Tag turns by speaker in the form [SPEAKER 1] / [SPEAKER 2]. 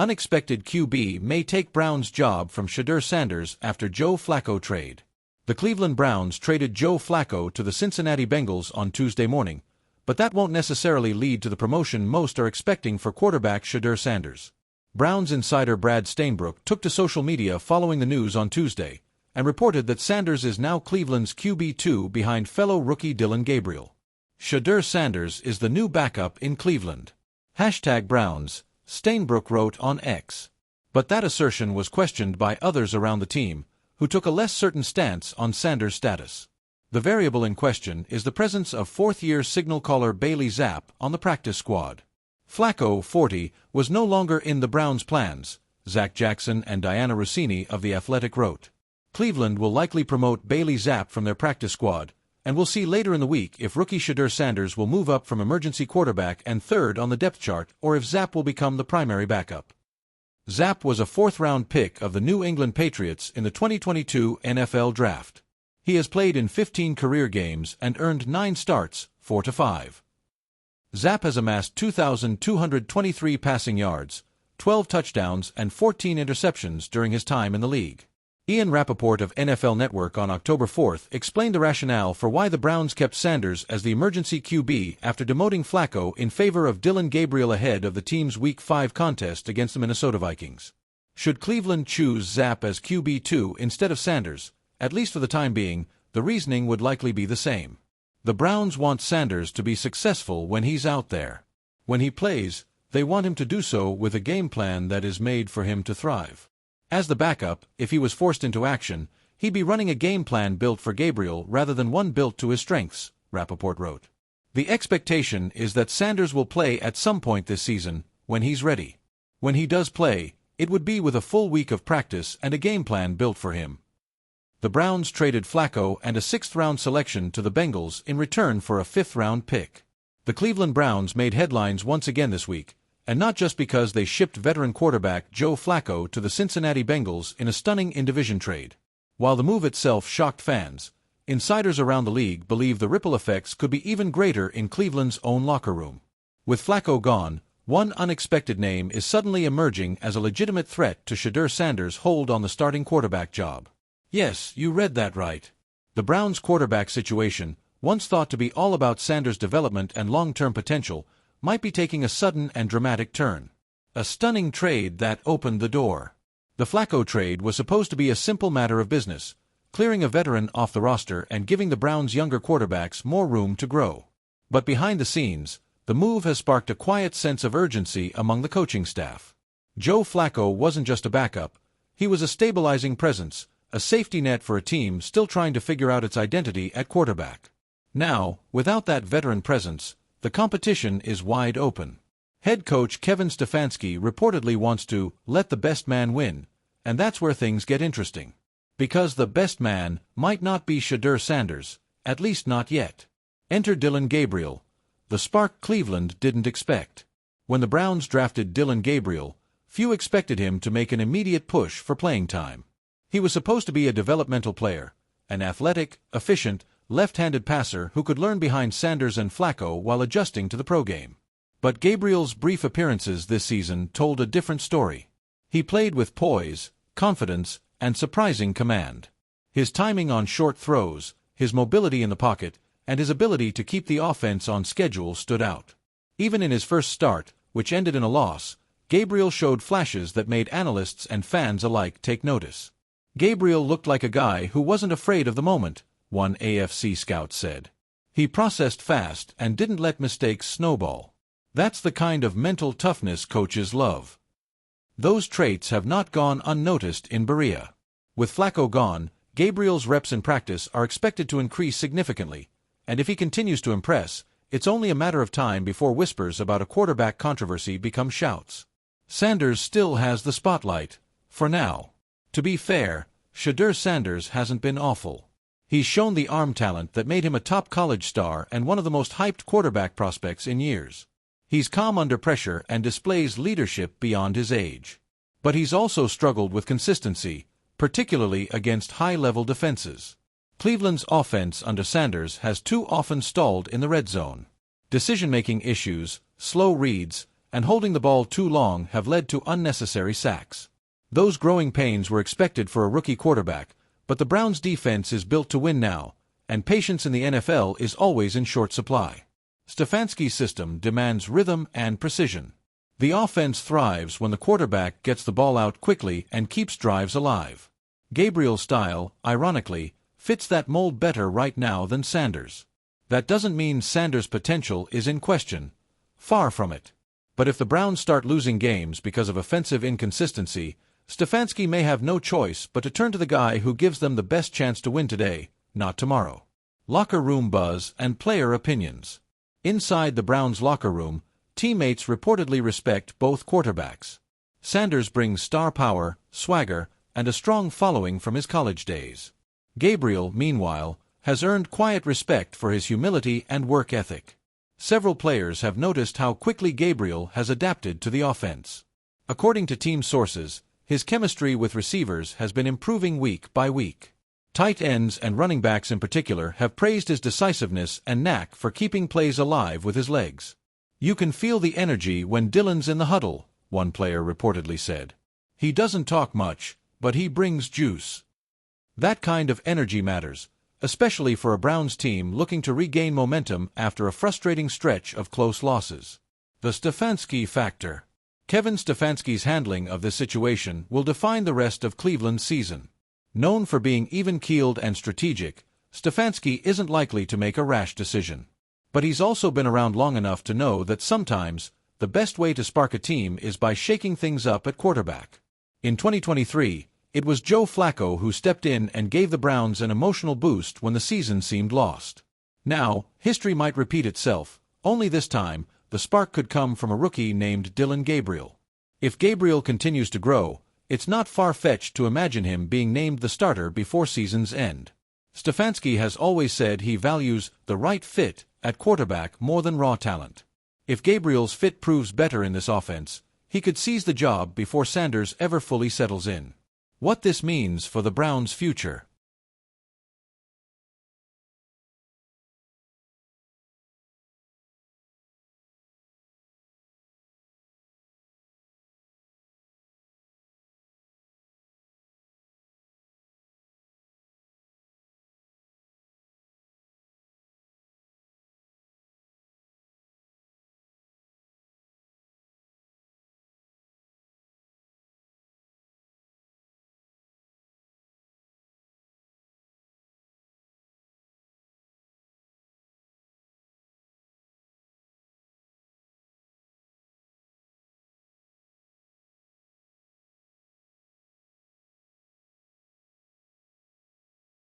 [SPEAKER 1] Unexpected QB may take Browns' job from Shedeur Sanders after Joe Flacco trade. The Cleveland Browns traded Joe Flacco to the Cincinnati Bengals on Tuesday morning, but that won't necessarily lead to the promotion most are expecting for quarterback Shedeur Sanders. Browns insider Brad Stainbrook took to social media following the news on Tuesday and reported that Sanders is now Cleveland's QB2 behind fellow rookie Dillon Gabriel. Shedeur Sanders is the new backup in Cleveland. #Browns, Stainbrook wrote on X. But that assertion was questioned by others around the team, who took a less certain stance on Sanders' status. The variable in question is the presence of fourth-year signal caller Bailey Zapp on the practice squad. Flacco, 40, was no longer in the Browns' plans, Zach Jackson and Diana Rossini of The Athletic wrote. Cleveland will likely promote Bailey Zapp from their practice squad, and we'll see later in the week if rookie Shedeur Sanders will move up from emergency quarterback and third on the depth chart or if Zapp will become the primary backup. Zapp was a fourth-round pick of the New England Patriots in the 2022 NFL Draft. He has played in 15 career games and earned 9 starts, 4-5. Zapp has amassed 2,223 passing yards, 12 touchdowns and 14 interceptions during his time in the league. Ian Rappaport of NFL Network on October 4 explained the rationale for why the Browns kept Sanders as the emergency QB after demoting Flacco in favor of Dillon Gabriel ahead of the team's Week 5 contest against the Minnesota Vikings. Should Cleveland choose Zapp as QB2 instead of Sanders, at least for the time being, the reasoning would likely be the same. The Browns want Sanders to be successful when he's out there. When he plays, they want him to do so with a game plan that is made for him to thrive. As the backup, if he was forced into action, he'd be running a game plan built for Gabriel rather than one built to his strengths, Rappaport wrote. The expectation is that Sanders will play at some point this season, when he's ready. When he does play, it would be with a full week of practice and a game plan built for him. The Browns traded Flacco and a 6th-round selection to the Bengals in return for a 5th-round pick. The Cleveland Browns made headlines once again this week, and not just because they shipped veteran quarterback Joe Flacco to the Cincinnati Bengals in a stunning in-division trade. While the move itself shocked fans, insiders around the league believe the ripple effects could be even greater in Cleveland's own locker room. With Flacco gone, one unexpected name is suddenly emerging as a legitimate threat to Shedeur Sanders' hold on the starting quarterback job. Yes, you read that right. The Browns' quarterback situation, once thought to be all about Sanders' development and long-term potential, might be taking a sudden and dramatic turn. A stunning trade that opened the door. The Flacco trade was supposed to be a simple matter of business, clearing a veteran off the roster and giving the Browns' younger quarterbacks more room to grow. But behind the scenes, the move has sparked a quiet sense of urgency among the coaching staff. Joe Flacco wasn't just a backup, he was a stabilizing presence, a safety net for a team still trying to figure out its identity at quarterback. Now, without that veteran presence, the competition is wide open. Head coach Kevin Stefanski reportedly wants to let the best man win, and that's where things get interesting. Because the best man might not be Shedeur Sanders, at least not yet. Enter Dillon Gabriel, the spark Cleveland didn't expect. When the Browns drafted Dillon Gabriel, few expected him to make an immediate push for playing time. He was supposed to be a developmental player, an athletic, efficient, left-handed passer who could learn behind Sanders and Flacco while adjusting to the pro game. But Gabriel's brief appearances this season told a different story. He played with poise, confidence, and surprising command. His timing on short throws, his mobility in the pocket, and his ability to keep the offense on schedule stood out. Even in his first start, which ended in a loss, Gabriel showed flashes that made analysts and fans alike take notice. Gabriel looked like a guy who wasn't afraid of the moment, one AFC scout said. He processed fast and didn't let mistakes snowball. That's the kind of mental toughness coaches love. Those traits have not gone unnoticed in Berea. With Flacco gone, Gabriel's reps in practice are expected to increase significantly, and if he continues to impress, it's only a matter of time before whispers about a quarterback controversy become shouts. Sanders still has the spotlight, for now. To be fair, Shedeur Sanders hasn't been awful. He's shown the arm talent that made him a top college star and one of the most hyped quarterback prospects in years. He's calm under pressure and displays leadership beyond his age. But he's also struggled with consistency, particularly against high-level defenses. Cleveland's offense under Sanders has too often stalled in the red zone. Decision-making issues, slow reads, and holding the ball too long have led to unnecessary sacks. Those growing pains were expected for a rookie quarterback, but the Browns' defense is built to win now, and patience in the NFL is always in short supply. Stefanski's system demands rhythm and precision. The offense thrives when the quarterback gets the ball out quickly and keeps drives alive. Gabriel's style, ironically, fits that mold better right now than Sanders. That doesn't mean Sanders' potential is in question. Far from it. But if the Browns start losing games because of offensive inconsistency, Stefanski may have no choice but to turn to the guy who gives them the best chance to win today, not tomorrow. Locker room buzz and player opinions. Inside the Browns' locker room, teammates reportedly respect both quarterbacks. Sanders brings star power, swagger, and a strong following from his college days. Gabriel, meanwhile, has earned quiet respect for his humility and work ethic. Several players have noticed how quickly Gabriel has adapted to the offense. According to team sources, his chemistry with receivers has been improving week by week. Tight ends and running backs in particular have praised his decisiveness and knack for keeping plays alive with his legs. "You can feel the energy when Dylan's in the huddle," one player reportedly said. "He doesn't talk much, but he brings juice." That kind of energy matters, especially for a Browns team looking to regain momentum after a frustrating stretch of close losses. The Stefanski factor. Kevin Stefanski's handling of this situation will define the rest of Cleveland's season. Known for being even-keeled and strategic, Stefanski isn't likely to make a rash decision. But he's also been around long enough to know that sometimes the best way to spark a team is by shaking things up at quarterback. In 2023, it was Joe Flacco who stepped in and gave the Browns an emotional boost when the season seemed lost. Now, history might repeat itself, only this time, the spark could come from a rookie named Dillon Gabriel. If Gabriel continues to grow, it's not far-fetched to imagine him being named the starter before season's end. Stefanski has always said he values the right fit at quarterback more than raw talent. If Gabriel's fit proves better in this offense, he could seize the job before Sanders ever fully settles in. What this means for the Browns' future.